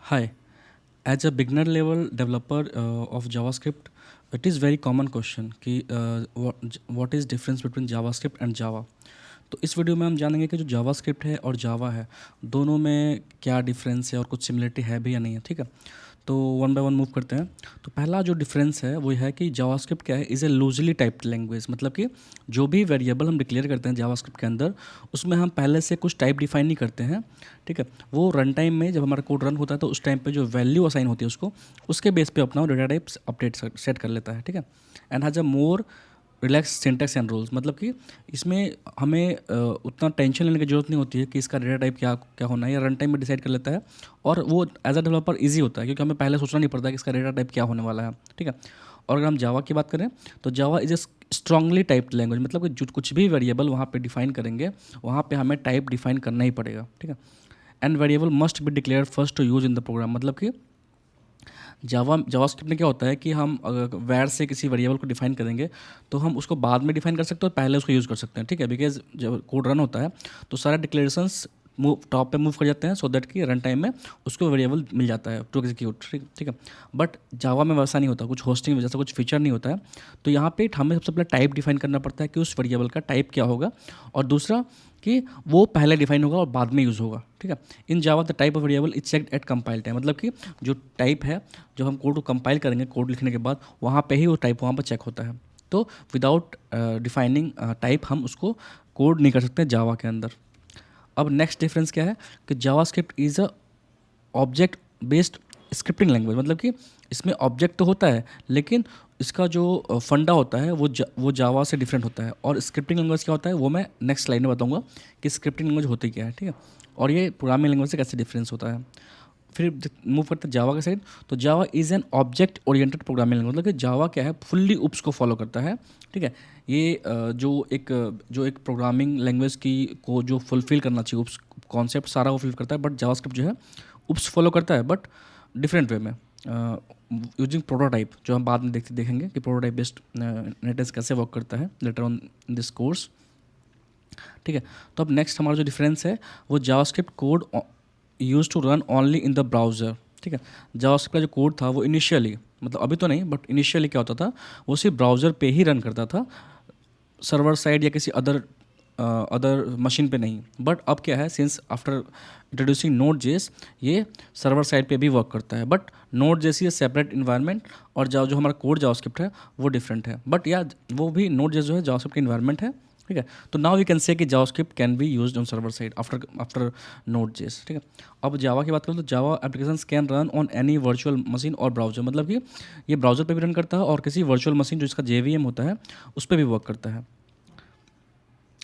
Hi, as a beginner level developer of JavaScript, it is very common question कि what is difference between JavaScript and Java। तो इस video में हम जानेंगे कि जो JavaScript है और Java है दोनों में क्या डिफरेंस है और कुछ सिमिलरिटी है भी या नहीं है। ठीक है, तो वन बाय वन मूव करते हैं। तो पहला जो डिफरेंस है वो है कि जावास्क्रिप्ट क्या है, is a loosely typed language. मतलब कि जो भी वेरिएबल हम डिक्लेयर करते हैं जावास्क्रिप्ट के अंदर, उसमें हम पहले से कुछ टाइप डिफाइन नहीं करते हैं। ठीक है, वो रन टाइम में जब हमारा कोड रन होता है तो उस टाइम पे जो वैल्यू असाइन होती है उसको, उसके बेस पे अपना डेटा टाइप्स अपडेट सेट कर लेता है। ठीक है, and has a more relax syntax and rules. मतलब कि इसमें हमें उतना टेंशन लेने की जरूरत नहीं होती है कि इसका डेटा टाइप क्या क्या होना है, या रन टाइम में डिसाइड कर लेता है। और वो एज अ डेवलपर ईजी होता है क्योंकि हमें पहले सोचना नहीं पड़ता कि इसका डेटा टाइप क्या होने वाला है। ठीक है, और अगर हम जावा की बात करें तो Java is a strongly typed language. मतलब कि जो कुछ भी वेरिएबल वहाँ पे डिफाइन करेंगे वहाँ पे हमें टाइप डिफाइन करना ही पड़ेगा। ठीक है, and variable must be declare first to use in the program. मतलब कि जावास्क्रिप्ट में क्या होता है कि हम अगर वैर से किसी वेरिएबल को डिफाइन करेंगे तो हम उसको बाद में डिफाइन कर सकते हैं और पहले उसको यूज़ कर सकते हैं। ठीक है, बिकॉज जब कोड रन होता है तो सारे डिक्लेरेशंस मूव टॉप पे मूव कर जाते हैं सो दैट कि रन टाइम में उसको वेरिएबल मिल जाता है टू एग्जीक्यूट। ठीक है, बट जावा में वैसा नहीं होता, कुछ होस्टिंग वजह से कुछ फीचर नहीं होता है। तो यहाँ पे हमें सबसे पहले टाइप डिफाइन करना पड़ता है कि उस वेरिएबल का टाइप क्या होगा, और दूसरा कि वो पहले डिफाइन होगा और बाद में यूज़ होगा। ठीक है, in Java the type of variable is checked at compile time. मतलब कि जो टाइप है, जब हम कोड को कंपाइल करेंगे कोड लिखने के बाद, वहाँ पे ही वो टाइप वहाँ पर चेक होता है। तो विदाउट डिफाइनिंग टाइप हम उसको कोड नहीं कर सकते जावा के अंदर। अब नेक्स्ट डिफरेंस क्या है कि JavaScript is a object based scripting language. मतलब कि इसमें ऑब्जेक्ट तो होता है लेकिन इसका जो फंडा होता है वो जावा से डिफरेंट होता है। और स्क्रिप्टिंग लैंग्वेज क्या होता है वो मैं नेक्स्ट स्लाइड में बताऊंगा कि स्क्रिप्टिंग लैंग्वेज होती क्या है। ठीक है, और ये प्रोग्रामिंग लैंग्वेज से कैसे डिफरेंस होता है। फिर मूव करते हैं जावा के साइड। तो जावा is an object oriented programming language. मतलब कि जावा क्या है, फुल्ली उप्स को फॉलो करता है। ठीक है, ये जो एक प्रोग्रामिंग लैंग्वेज की को जो फुलफिल करना चाहिए उप्स कॉन्सेप्ट सारा वो फुलफिल करता है। बट जावास्क्रिप्ट जो है उप्स फॉलो करता है बट डिफरेंट वे में, यूजिंग प्रोटोटाइप, जो हम बाद में देखेंगे कि प्रोटोटाइप बेस्ड नेटेस कैसे वर्क करता है लेटर ऑन दिस कोर्स। ठीक है, तो अब नेक्स्ट हमारा जो डिफरेंस है वो JavaScript code use to run only in the browser. ठीक है, जावास्क्रिप्ट का जो कोड था वो इनिशियली, मतलब अभी तो नहीं बट इनिशियली क्या होता था, वो सिर्फ ब्राउज़र पे ही रन करता था, सर्वर साइड या किसी अदर मशीन पे नहीं। बट अब क्या है, सिंस आफ्टर इंट्रोड्यूसिंग नोड जेस, ये सर्वर साइड पे भी वर्क करता है। बट नोड जैसी सेपरेट इन्वायरमेंट, और जो हमारा कोड जावास्क्रिप्ट है वो डिफरेंट है। बट या वो भी नोड जेस जो है जावास्क्रिप्ट की इन्वायरमेंट है। ठीक है, तो नाउ वी कैन से कि JavaScript can be used on server side after Node JS. ठीक है, अब जावा की बात करें तो Java applications can run on any virtual machine और ब्राउजर। मतलब कि ये ब्राउजर पे भी रन करता है और किसी वर्चुअल मशीन जो इसका जेवीएम होता है उस पर भी वर्क करता है।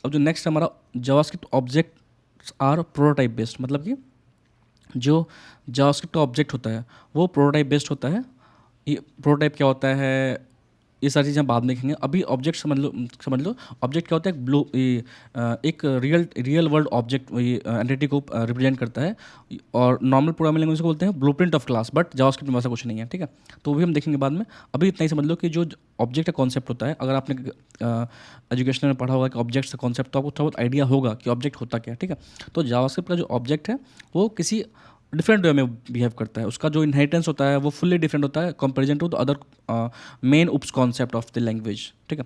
अब जो नेक्स्ट हमारा JavaScript objects are prototype based. मतलब कि जो जावास्क्रिप्ट का ऑब्जेक्ट होता है वो प्रोटोटाइप बेस्ड होता है। ये प्रोटोटाइप क्या होता है, ये सारी चीज़ें हम बाद में देखेंगे। अभी ऑब्जेक्ट समझ लो ऑब्जेक्ट क्या होता है, एक रियल वर्ल्ड ऑब्जेक्ट एंटिटी को रिप्रेजेंट करता है। और नॉर्मल प्रोग्रामिंग लैंग्वेज को बोलते हैं blueprint of class, but JavaScript में वैसा कुछ नहीं है। ठीक है, तो वो भी हम देखेंगे बाद में। अभी इतना ही समझ लो कि जो ऑब्जेक्ट का कॉन्सेप्ट होता है, अगर आपने एजुकेशन में पढ़ा होगा कि ऑब्जेक्ट्स का कॉन्सेप्ट, तो आपको थोड़ा बहुत आइडिया होगा कि ऑब्जेक्ट होता क्या है। ठीक है, तो जावास्क्रिप्ट का जो ऑब्जेक्ट है वो किसी डिफरेंट वे में बिहेव करता है। उसका जो इनहेरिटेंस होता है वो फुल्ली डिफरेंट होता है comparison to the other main OOPs concept of the language. ठीक है,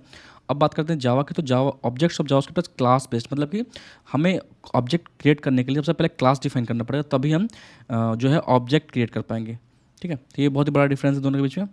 अब बात करते हैं जावा की। तो Java objects of JavaScript class based. मतलब कि हमें ऑब्जेक्ट क्रिएट करने के लिए सबसे पहले क्लास डिफाइन करना पड़ेगा, तभी हम जो है ऑब्जेक्ट क्रिएट कर पाएंगे। ठीक है, तो ये बहुत ही बड़ा डिफरेंस है दोनों के बीच में।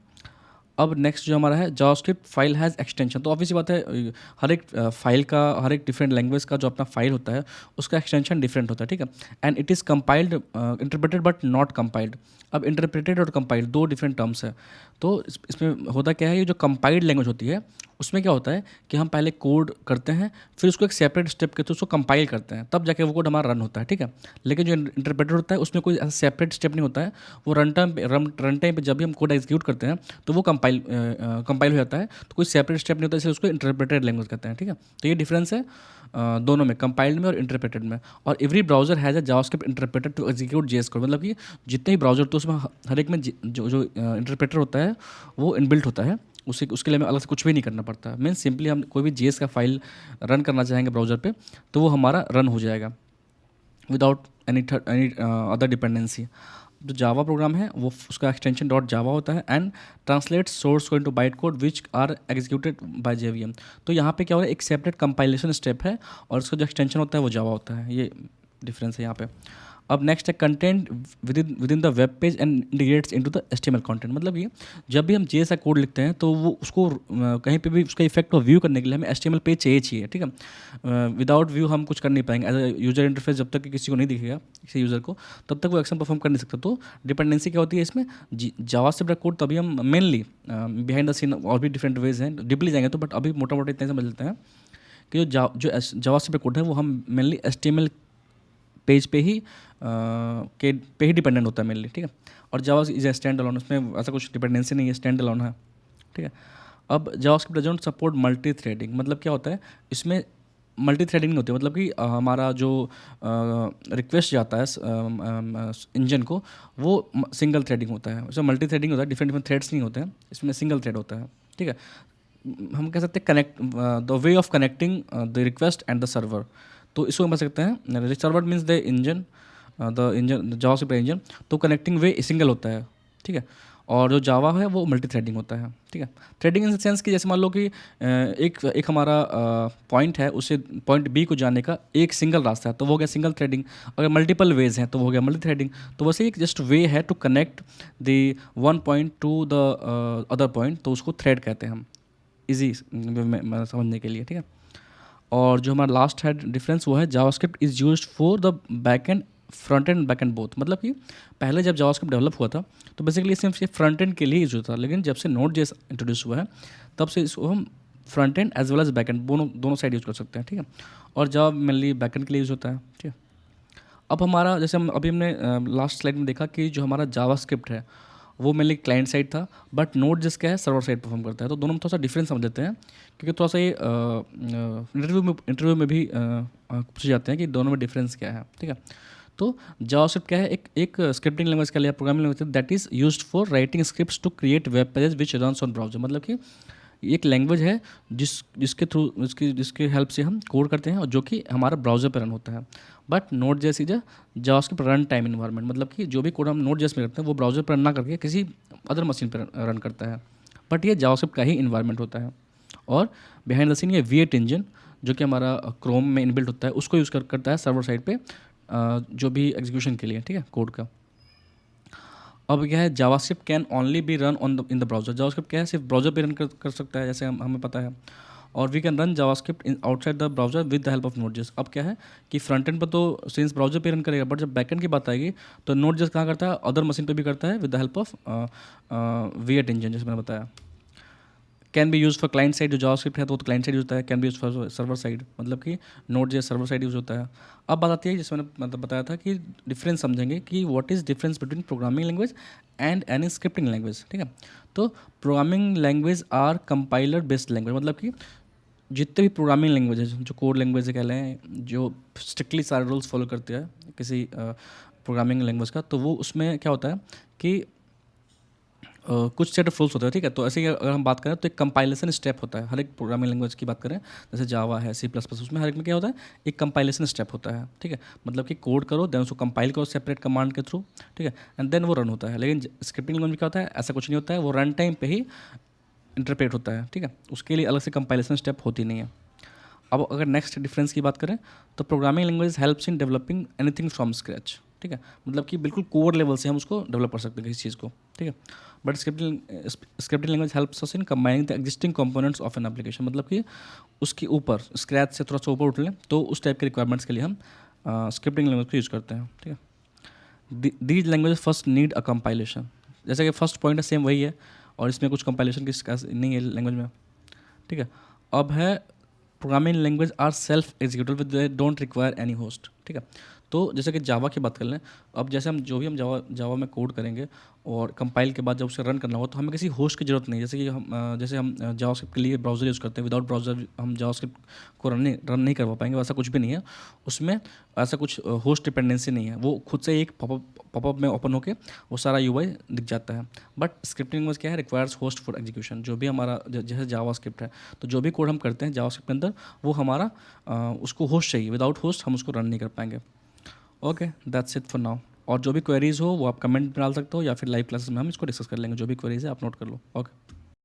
अब नेक्स्ट जो हमारा है जावास्क्रिप्ट फाइल हैज़ एक्सटेंशन। तो ऑब्वियसली बात है, हर एक फाइल का, हर एक डिफरेंट लैंग्वेज का जो अपना फाइल होता है उसका एक्सटेंशन डिफरेंट होता है। ठीक है, and it is compiled interpreted but not compiled. अब इंटरप्रेटेड और कंपाइल्ड दो डिफरेंट टर्म्स है। तो इसमें होता क्या है, ये जो कंपाइल्ड लैंग्वेज होती है उसमें क्या होता है कि हम पहले कोड करते हैं, फिर उसको एक सेपरेट स्टेप के थ्रू उसको कंपाइल करते हैं, तब जाके वो कोड हमारा रन होता है। ठीक है, लेकिन जो इंटरप्रेटेड होता है उसमें कोई ऐसा सेपरेट स्टेप नहीं होता है। वो रन टाइम पे जब भी हम कोड एग्जीक्यूट करते हैं तो वो कंपाइल हो जाता है, तो कोई सेपरेट स्टेप नहीं होता, इसलिए उसको इंटरप्रेटेड लैंग्वेज कहते हैं। ठीक है, तो ये डिफरेंस है दोनों में, कंपाइल्ड में और इंटरप्रेटेड में। और every browser has a JavaScript interpreter to execute JS code. मतलब कि जितने भी ब्राउजर, तो उसमें हर एक में जो इंटरप्रेटर होता है वो इनबिल्ट होता है, उसके लिए हमें अलग से कुछ भी नहीं करना पड़ता। मीन्स सिंपली हम कोई भी जेएस का फाइल रन करना चाहेंगे ब्राउजर पे तो वो हमारा रन हो जाएगा विदाउट एनी अदर डिपेंडेंसी। जो जावा प्रोग्राम है वो उसका एक्सटेंशन डॉट जावा होता है and translate source code into byte code which are executed by JVM. तो यहाँ पे क्या हो रहा है, एक सेपरेट कंपाइलेशन स्टेप है और उसका जो एक्सटेंशन होता है वो जावा होता है। ये डिफरेंस है यहाँ पे। अब नेक्स्ट है content with in the web page and integrates into the HTML content. मतलब ये जब भी हम जे सा कोड लिखते हैं तो वो उसको कहीं पे भी उसका इफेक्ट और व्यू करने के लिए हमें एचटीएमएल पेज चाहिए, ठीक है। विदाउट व्यू हम कुछ कर नहीं पाएंगे एज अ यूजर इंटरफेस। जब तक कि किसी को नहीं दिखेगा, किसी यूज़र को, तब तक वो एक्शन परफॉर्म कर नहीं सकता। तो डिपेंडेंसी क्या होती है इसमें, जावास्क्रिप्ट कोड तभी हम मेनली बिहाइंड द सीन और भी डिफरेंट वेज हैं, डीपली जाएंगे तो, बट अभी मोटा मोटा इतने समझ लेते हैं कि जो जावास्क्रिप्ट कोड है वो हम मेनली एचटीएमएल पेज पे ही पे ही डिपेंडेंट होता है मेनली, ठीक है। और Java is a stand alone, उसमें ऐसा कुछ डिपेंडेंसी नहीं है, स्टैंड अलोन है, ठीक है। अब JavaScript doesn't support multi threading. मतलब क्या होता है इसमें, मल्टी थ्रेडिंग नहीं होती। मतलब कि हमारा जो रिक्वेस्ट जाता है इंजन को, वो सिंगल थ्रेडिंग होता है। उसमें मल्टी थ्रेडिंग होता है, डिफरेंट डिफरेंट थ्रेड्स नहीं होते हैं, इसमें सिंगल थ्रेड होता है, ठीक है। हम कह सकते हैं connect the way of connecting the request and the server. तो इसको हम कह सकते हैं server means the engine, the engine JavaScript engine. तो कनेक्टिंग वे सिंगल होता है, ठीक है। और जो जावा है वो मल्टी थ्रेडिंग होता है, ठीक है। थ्रेडिंग इन द सेंस कि जैसे मान लो कि एक हमारा पॉइंट है, उससे पॉइंट बी को जाने का एक सिंगल रास्ता है, तो वो हो गया सिंगल थ्रेडिंग। अगर मल्टीपल वेज हैं तो वो हो गया मल्टी थ्रेडिंग। तो वैसे एक जस्ट वे है to connect the one point to the other point, तो उसको थ्रेड कहते हैं हम, इजी समझने के लिए, ठीक है। और जो हमारा लास्ट है डिफरेंस वो है JavaScript is used for the back and front end back and both. मतलब कि पहले जब जावास्क्रिप्ट डेवलप हुआ था तो बेसिकली सिर्फ ये फ्रंट एंड के लिए यूज होता था, लेकिन जब से नोड जेएस इंट्रोड्यूस हुआ है तब से इसको हम front end as well as back end दोनों साइड यूज़ कर सकते हैं, ठीक है। और जावा मेनली बैक एंड के लिए यूज़ होता है, ठीक है। अब हमारा जैसे हम अभी हमने लास्ट स्लाइड में देखा कि जो हमारा जावास्क्रिप्ट है वो मेनली क्लाइंट साइड था, बट नोड जिसका है सर्वर साइड परफॉर्म करता है। तो दोनों में थोड़ा सा डिफरेंस समझ लेते हैं, क्योंकि थोड़ा सा ये इंटरव्यू में भी पूछे जाते हैं कि दोनों में डिफरेंस क्या है, ठीक है। तो जावास्क्रिप्ट क्या है, एक स्क्रिप्टिंग लैंग्वेज का लिया, programming language that is used for writing scripts to create web pages which runs on browser. मतलब कि एक लैंग्वेज है जिसके हेल्प से हम कोड करते हैं और जो कि हमारा ब्राउज़र पर रन होता है। But node JS is JavaScript run time environment. मतलब कि जो भी कोड हम नोड जेएस में करते हैं वो ब्राउज़र पर रन ना करके किसी अदर मशीन पर रन करता है, बट ये जावास्क्रिप्ट का ही इन्वायरमेंट होता है। और बिहाइंड द सीन ये V8 इंजन जो कि हमारा क्रोम में इनबिल्ट होता है उसको यूज़ करता है सर्वर साइड पे जो भी एग्जीक्यूशन के लिए, ठीक है, कोड का। अब क्या है, JavaScript can only be run in the browser. JavaScript क्या है, सिर्फ ब्राउजर पे रन कर सकता है, जैसे हमें पता है। और we can run JavaScript in outside the browser with the help of Node JS. अब क्या है कि फ्रंट एंड पर तो सिंस ब्राउजर पे रन करेगा, बट जब बैक एंड की बात आएगी तो नोड.js कहाँ करता है, अदर मशीन पे भी करता है with the help of V8 engine, जैसे मैंने बताया। Can be use for client side, जो जावास्क्रिप्ट है तो क्लाइंट साइड यूज होता है। Can be use for server side, मतलब कि नोड.js सर्वर साइड यूज होता है। अब बात आती है जिसमें मैंने मतलब बताया था कि डिफरेंस समझेंगे कि what is difference between programming language and any scripting language, ठीक है। तो programming language are compiler based language. मतलब कि जितने भी प्रोग्रामिंग लैंग्वेज है, जो कोड लैंग्वेज कह लें, जो स्ट्रिक्टली सारे रूल्स फॉलो करते हैं किसी प्रोग्रामिंग लैंग्वेज का, तो वो उसमें क्या होता है कि कुछ सेट ऑफ रूल्स होते हैं, ठीक है। तो ऐसे ही अगर हम बात करें तो एक कंपाइलेशन स्टेप होता है हर एक प्रोग्रामिंग लैंग्वेज की बात करें, जैसे जावा है, C++, उसमें हर एक में क्या होता है, एक कंपाइलेशन स्टेप होता है, ठीक है। मतलब कि कोड करो, देन उसको कंपाइल करो सेपरेट कमांड के थ्रू, ठीक है, एंड देन वो रन होता है। लेकिन स्क्रिप्टिंग लैंग्वेज में क्या होता है, ऐसा कुछ नहीं होता है, वो रन टाइम पे ही इंटरप्रेट होता है, ठीक है। उसके लिए अलग से कंपाइलेशन स्टेप होती नहीं है। अब अगर नेक्स्ट डिफरेंस की बात करें तो programming language helps in developing anything from scratch, ठीक है। मतलब कि बिल्कुल कोर लेवल से हम उसको डेवलप कर सकते हैं किसी चीज़ को, ठीक है। But scripting language helps us in combining the existing components of an application. मतलब कि उसके ऊपर स्क्रैच से थोड़ा सा ऊपर उठ लें तो उस टाइप के रिक्वायरमेंट्स के लिए हम स्क्रिप्टिंग लैंग्वेज को यूज़ करते हैं, ठीक है। These language first need a compilation. जैसे कि फर्स्ट पॉइंट है सेम वही है और इसमें कुछ कंपाइलेशन की नहीं है लैंग्वेज में, ठीक है। अब है programming language are self executive, they don't require any host, ठीक है। तो जैसे कि जावा की बात कर लें, अब जैसे हम जो भी हम जावा में कोड करेंगे और कंपाइल के बाद जब उसे रन करना हो तो हमें किसी होस्ट की ज़रूरत नहीं। जैसे कि हम जावास्क्रिप्ट के लिए ब्राउज़र यूज़ करते हैं, विदाउट ब्राउज़र हम जावास्क्रिप्ट को रन नहीं करवा पाएंगे, वैसा कुछ भी नहीं है उसमें। ऐसा कुछ होस्ट डिपेंडेंसी नहीं है, वो खुद से एक पॉपअप में ओपन होकर वो सारा यूआई दिख जाता है। बट स्क्रिप्टिंग लैंग्वेज क्या है, रिक्वायर्स होस्ट फॉर एग्जीक्यूशन। जो भी हमारा जैसे जावास्क्रिप्ट है तो जो भी कोड हम करते हैं जावास्क्रिप्ट के अंदर वो हमारा उसको होस्ट चाहिए, विदाउट होस्ट हम उसको रन नहीं कर पाएंगे। Okay, that's it for now. और जो भी क्वेरीज हो वो आप कमेंट में डाल सकते हो, या फिर लाइव क्लासेस में हम इसको डिस्कस कर लेंगे। जो भी क्वेरीज है आप नोट कर लो। ओके।